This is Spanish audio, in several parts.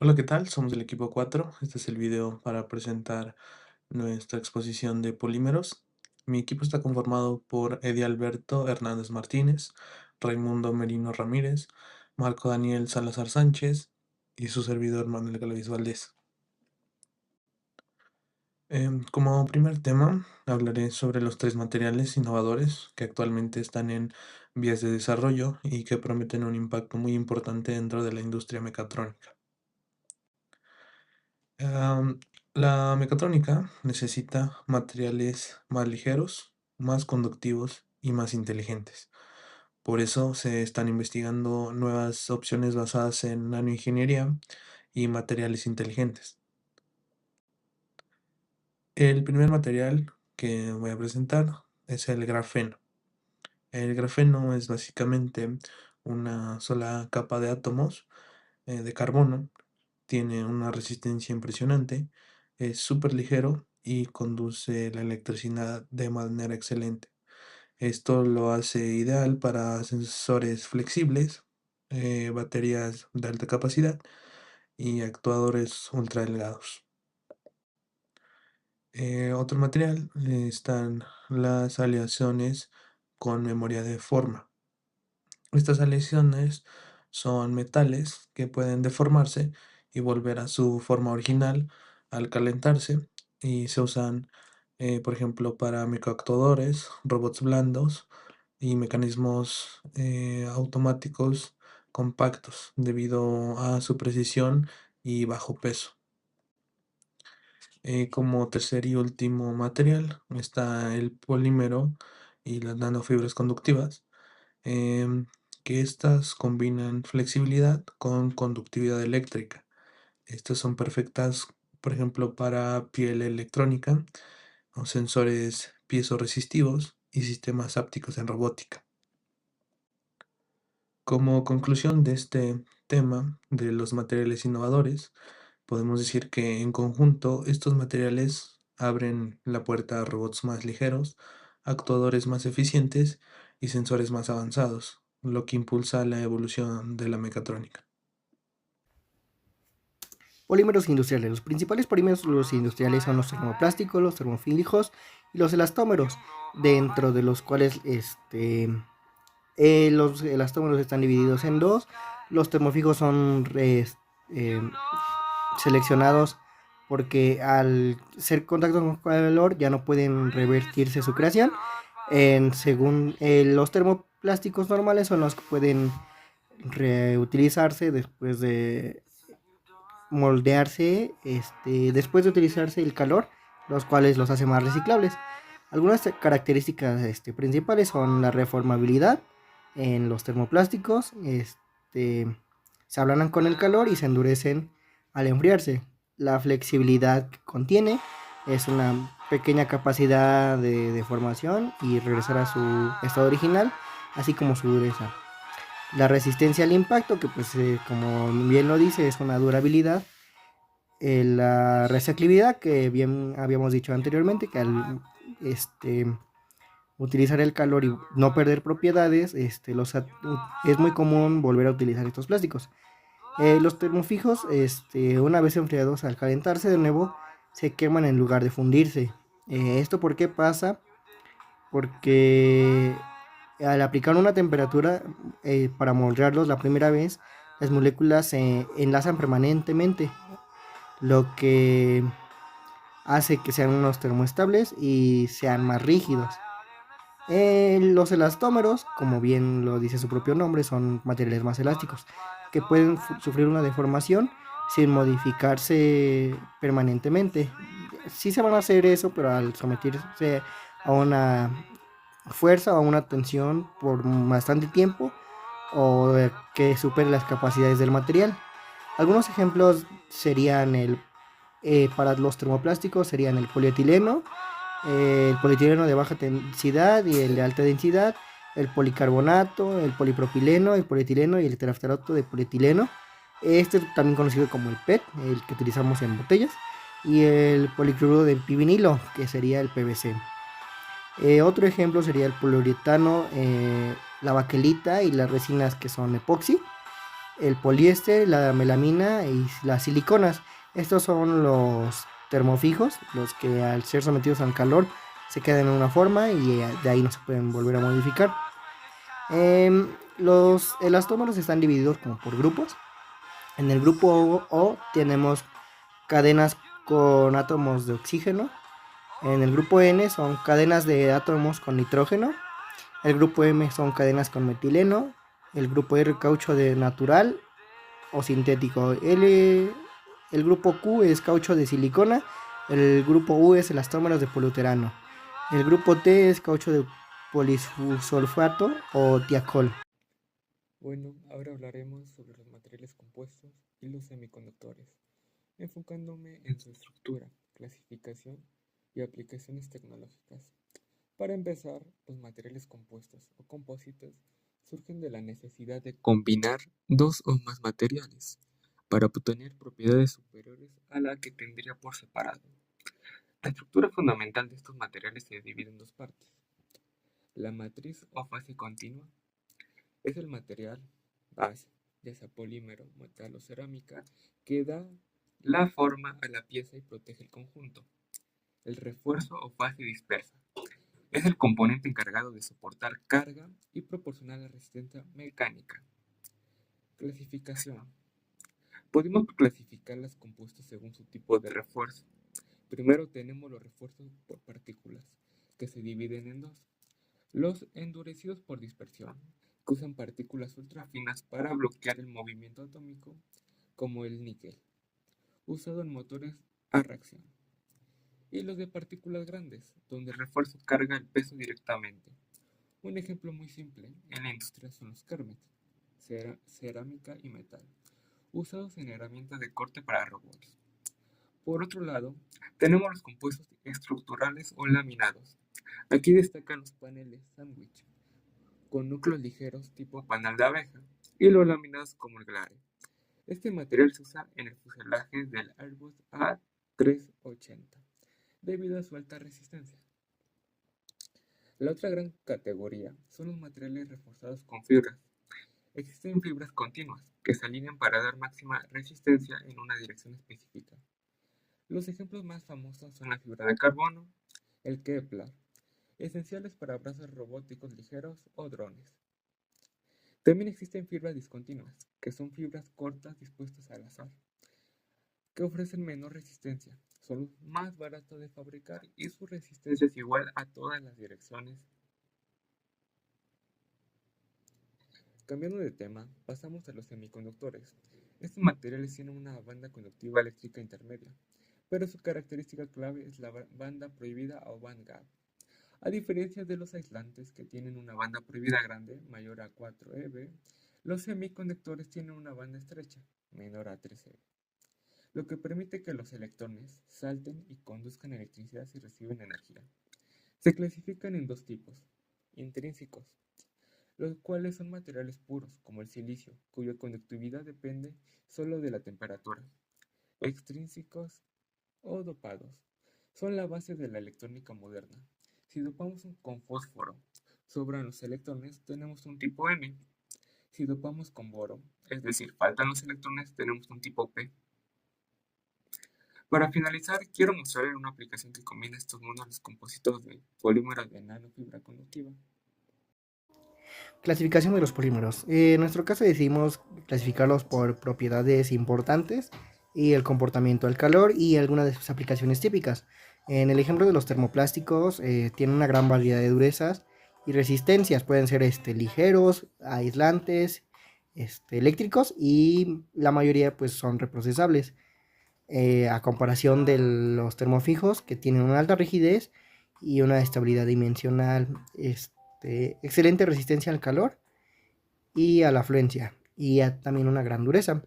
Hola, ¿qué tal? Somos el equipo 4. Este es el video para presentar nuestra exposición de polímeros. Mi equipo está conformado por Eddie Alberto Hernández Martínez, Raimundo Merino Ramírez, Marco Daniel Salazar Sánchez y su servidor Manuel Galaviz Valdés. Como primer tema, hablaré sobre los tres materiales innovadores que actualmente están en vías de desarrollo y que prometen un impacto muy importante dentro de la industria mecatrónica. Am, la mecatrónica necesita materiales más ligeros, más conductivos y más inteligentes. Por eso se están investigando nuevas opciones basadas en nanoingeniería y materiales inteligentes. El primer material que voy a presentar es el grafeno. El grafeno es básicamente una sola capa de átomos de carbono. Tiene una resistencia impresionante, es súper ligero y conduce la electricidad de manera excelente. Esto lo hace ideal para sensores flexibles, baterías de alta capacidad y actuadores ultra delgados. Otro material están las aleaciones con memoria de forma. Estas aleaciones son metales que pueden deformarse y volver a su forma original al calentarse y se usan, por ejemplo, para microactuadores, robots blandos y mecanismos automáticos compactos debido a su precisión y bajo peso. Como tercer y último material está el polímero y las nanofibras conductivas, em, que estas combinan flexibilidad con conductividad eléctrica. Estas son perfectas, por ejemplo, para piel electrónica o sensores piezoresistivos y sistemas ápticos en robótica. Como conclusión de este tema de los materiales innovadores, podemos decir que en conjunto estos materiales abren la puerta a robots más ligeros, actuadores más eficientes y sensores más avanzados, lo que impulsa la evolución de la mecatrónica. Polímeros industriales. Los principales polímeros industriales son los termoplásticos, los termofílicos y los elastómeros, dentro de los cuales los elastómeros están divididos en dos. Los termofijos son eh, seleccionados porque al ser contacto con calor ya no pueden revertirse su creación. Según los termoplásticos normales son los que pueden reutilizarse después de moldearse después de utilizarse el calor, los cuales los hace más reciclables. Algunas características principales son la reformabilidad en los termoplásticos, se ablandan con el calor y se endurecen al enfriarse. La flexibilidad que contiene es una pequeña capacidad de deformación y regresar a su estado original, así como su dureza. La resistencia al impacto, que pues como bien lo dice, es una durabilidad. La reciclabilidad, que bien habíamos dicho anteriormente, que al utilizar el calor y no perder propiedades, es muy común volver a utilizar estos plásticos. Los termofijos, una vez enfriados al calentarse de nuevo, se queman en lugar de fundirse. ¿Esto por qué pasa? Porque al aplicar una temperatura para moldearlos la primera vez, las moléculas se enlazan permanentemente, lo que hace que sean unos termoestables y sean más rígidos. Los elastómeros, como bien lo dice su propio nombre, son materiales más elásticos que pueden sufrir una deformación sin modificarse permanentemente. Sí se van a hacer eso, pero al someterse a una fuerza o a una tensión por bastante tiempo o que supere las capacidades del material. Algunos ejemplos serían para los termoplásticos serían el polietileno de baja densidad y el de alta densidad, el policarbonato, el polipropileno, el polietileno y el teraftarato de polietileno. Este es también conocido como el PET, el que utilizamos en botellas, y el policloruro de pivinilo, que sería el PVC. Otro ejemplo sería el poliuretano, la baquelita y las resinas que son epoxi. el poliéster, la melamina y las siliconas. Estos son los termofijos, los que al ser sometidos al calor se quedan en una forma y de ahí no se pueden volver a modificar. Los elastómeros están divididos como por grupos. En el grupo O tenemos cadenas con átomos de oxígeno. En el grupo N son cadenas de átomos con nitrógeno. El grupo M son cadenas con metileno. El grupo R caucho de natural o sintético. El grupo Q es caucho de silicona. El grupo U es elastómeros de poliuretano. El grupo T es caucho de polisulfato o tiacol. Bueno, ahora hablaremos sobre los materiales compuestos y los semiconductores, enfocándome en su estructura, clasificación y aplicaciones tecnológicas. Para empezar, los materiales compuestos o compósitos surgen de la necesidad de combinar dos o más materiales para obtener propiedades superiores a la que tendría por separado. La estructura fundamental de estos materiales se divide en dos partes. La matriz o fase continua es el material base, ya sea polímero, metal o cerámica, que da la forma a la pieza y protege el conjunto. El refuerzo o fase dispersa es el componente encargado de soportar carga y proporcionar la resistencia mecánica. Clasificación. Podemos clasificar los compuestos según su tipo de refuerzo. Primero tenemos los refuerzos por partículas, que se dividen en dos. Los endurecidos por dispersión, que usan partículas ultrafinas para bloquear el movimiento atómico, como el níquel, usado en motores a reacción. Y los de partículas grandes, donde el refuerzo carga el peso directamente. Un ejemplo muy simple en la industria son los Kermet, cerámica y metal, usados en herramientas de corte para robots. Por otro lado, tenemos los compuestos estructurales o laminados. Aquí destacan los paneles sándwich, con núcleos ligeros tipo panal de abeja, y los laminados como el glare. Este material se usa en el fuselaje del Airbus A380, debido a su alta resistencia. La otra gran categoría son los materiales reforzados con fibras. Existen fibras continuas, que se alinean para dar máxima resistencia en una dirección específica. Los ejemplos más famosos son la fibra de carbono, el Kevlar, esenciales para brazos robóticos ligeros o drones. También existen fibras discontinuas, que son fibras cortas dispuestas al azar, que ofrecen menor resistencia, son más baratas de fabricar y su resistencia es igual a todas las direcciones. Cambiando de tema, pasamos a los semiconductores. Estos materiales tienen una banda conductiva eléctrica intermedia, pero su característica clave es la banda prohibida o band gap. A diferencia de los aislantes que tienen una banda prohibida grande, mayor a 4 eV, los semiconductores tienen una banda estrecha, menor a 3 eV, lo que permite que los electrones salten y conduzcan electricidad si reciben energía. Se clasifican en dos tipos: intrínsecos, los cuales son materiales puros, como el silicio, cuya conductividad depende solo de la temperatura. Extrínsecos o dopados son la base de la electrónica moderna. Si dopamos con fósforo, sobran los electrones, tenemos un tipo N. Si dopamos con boro, es decir, faltan los electrones, tenemos un tipo P. Para finalizar, quiero mostrarles una aplicación que combina estos módulos compositos de polímeros de nanofibra conductiva. Clasificación de los polímeros. En nuestro caso decidimos clasificarlos por propiedades importantes y el comportamiento al calor y algunas de sus aplicaciones típicas. En el ejemplo de los termoplásticos, tienen una gran variedad de durezas y resistencias. Pueden ser ligeros, aislantes, eléctricos, y la mayoría pues son reprocesables. A comparación de los termofijos, que tienen una alta rigidez y una estabilidad dimensional, excelente resistencia al calor y a la afluencia, y también una gran dureza.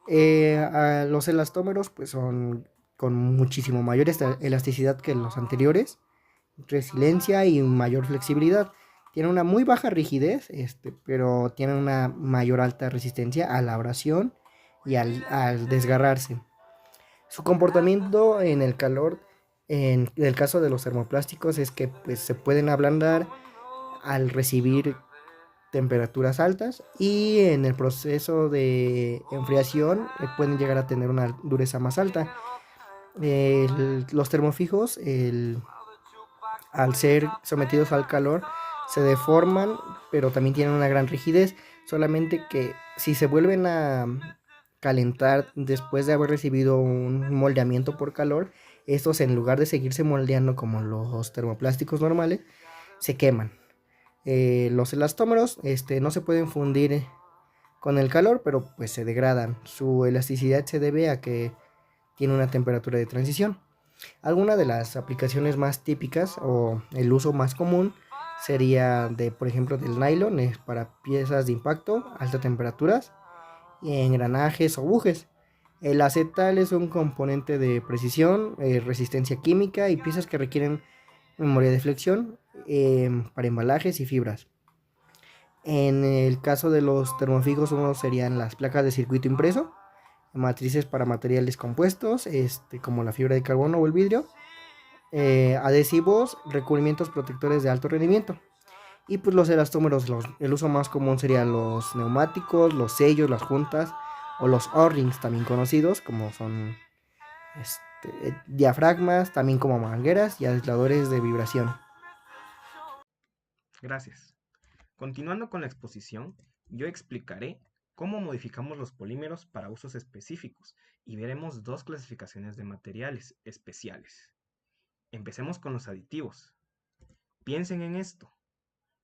Los elastómeros pues son con muchísimo mayor elasticidad que los anteriores, resiliencia y mayor flexibilidad. Tienen una muy baja rigidez, pero tienen una mayor alta resistencia a la abrasión y al desgarrarse. Su comportamiento en el calor, en el caso de los termoplásticos, es que pues, se pueden ablandar al recibir temperaturas altas y en el proceso de enfriación pueden llegar a tener una dureza más alta. Los termofijos, al ser sometidos al calor, se deforman, pero también tienen una gran rigidez, solamente que si se vuelven a calentar después de haber recibido un moldeamiento por calor, estos en lugar de seguirse moldeando como los termoplásticos normales, se queman. Los elastómeros no se pueden fundir con el calor, pero pues se degradan. Su elasticidad se debe a que tiene una temperatura de transición. Alguna de las aplicaciones más típicas o el uso más común sería de, por ejemplo, del nylon para piezas de impacto, altas temperaturas, engranajes o bujes. El acetal es un componente de precisión, resistencia química y piezas que requieren memoria de flexión para embalajes y fibras. En el caso de los termofijos, uno serían las placas de circuito impreso, matrices para materiales compuestos, como la fibra de carbono o el vidrio, adhesivos, recubrimientos protectores de alto rendimiento. Y pues los elastómeros, el uso más común serían los neumáticos, los sellos, las juntas o los O-rings, también conocidos como son diafragmas, también como mangueras y aisladores de vibración. Gracias. Continuando con la exposición, yo explicaré cómo modificamos los polímeros para usos específicos y veremos dos clasificaciones de materiales especiales. Empecemos con los aditivos. Piensen en esto.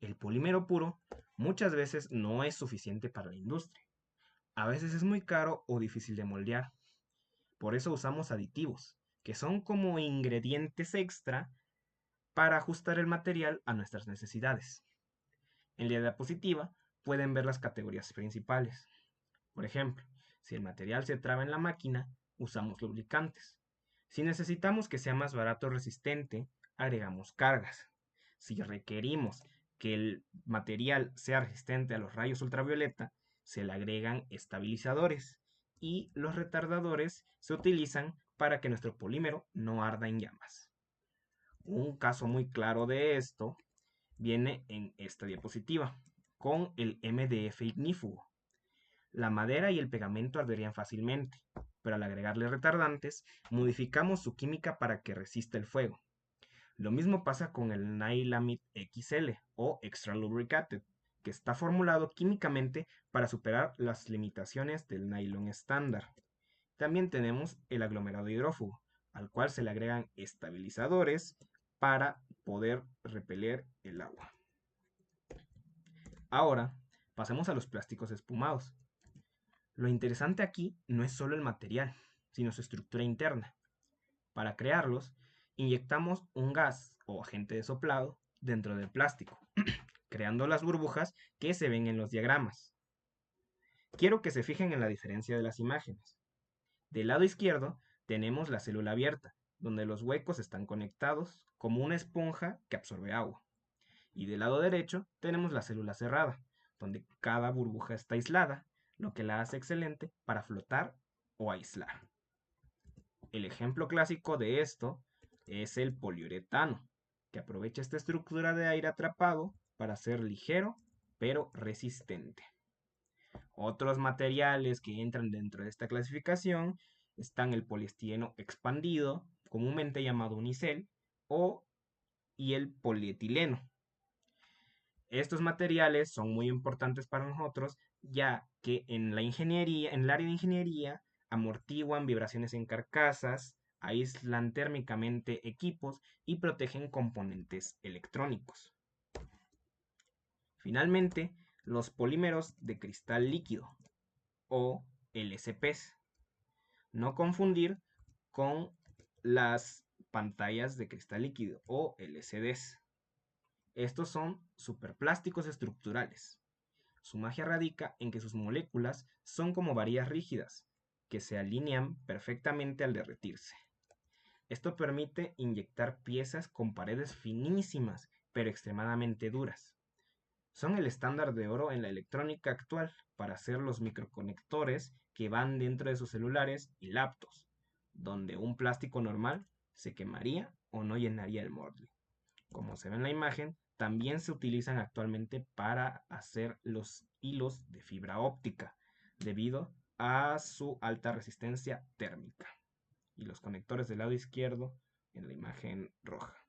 El polímero puro muchas veces no es suficiente para la industria. A veces es muy caro o difícil de moldear. Por eso usamos aditivos, que son como ingredientes extra para ajustar el material a nuestras necesidades. En la diapositiva pueden ver las categorías principales. Por ejemplo, si el material se traba en la máquina, usamos lubricantes. Si necesitamos que sea más barato o resistente, agregamos cargas. Si requerimos que el material sea resistente a los rayos ultravioleta, se le agregan estabilizadores. Y los retardadores se utilizan para que nuestro polímero no arda en llamas. Un caso muy claro de esto viene en esta diapositiva, con el MDF ignífugo. La madera y el pegamento arderían fácilmente, pero al agregarle retardantes, modificamos su química para que resista el fuego. Lo mismo pasa con el Nylamine XL o Extra Lubricated, que está formulado químicamente para superar las limitaciones del nylon estándar. También tenemos el aglomerado hidrófugo, al cual se le agregan estabilizadores para poder repeler el agua. Ahora, pasemos a los plásticos espumados. Lo interesante aquí no es solo el material, sino su estructura interna. Para crearlos, inyectamos un gas o agente de soplado dentro del plástico, creando las burbujas que se ven en los diagramas. Quiero que se fijen en la diferencia de las imágenes. Del lado izquierdo tenemos la célula abierta, donde los huecos están conectados como una esponja que absorbe agua. Y del lado derecho tenemos la célula cerrada, donde cada burbuja está aislada, lo que la hace excelente para flotar o aislar. El ejemplo clásico de esto es el poliuretano, que aprovecha esta estructura de aire atrapado para ser ligero pero resistente. Otros materiales que entran dentro de esta clasificación están el poliestireno expandido, comúnmente llamado unicel, y el polietileno. Estos materiales son muy importantes para nosotros, ya que en el área de ingeniería, amortiguan vibraciones en carcasas, aíslan térmicamente equipos y protegen componentes electrónicos. Finalmente, los polímeros de cristal líquido, o LCPs. No confundir con las pantallas de cristal líquido, o LCDs. Estos son superplásticos estructurales. Su magia radica en que sus moléculas son como varillas rígidas, que se alinean perfectamente al derretirse. Esto permite inyectar piezas con paredes finísimas, pero extremadamente duras. Son el estándar de oro en la electrónica actual para hacer los microconectores que van dentro de sus celulares y laptops, donde un plástico normal se quemaría o no llenaría el molde. Como se ve en la imagen, También se utilizan actualmente para hacer los hilos de fibra óptica, debido a su alta resistencia térmica. Y los conectores del lado izquierdo en la imagen roja.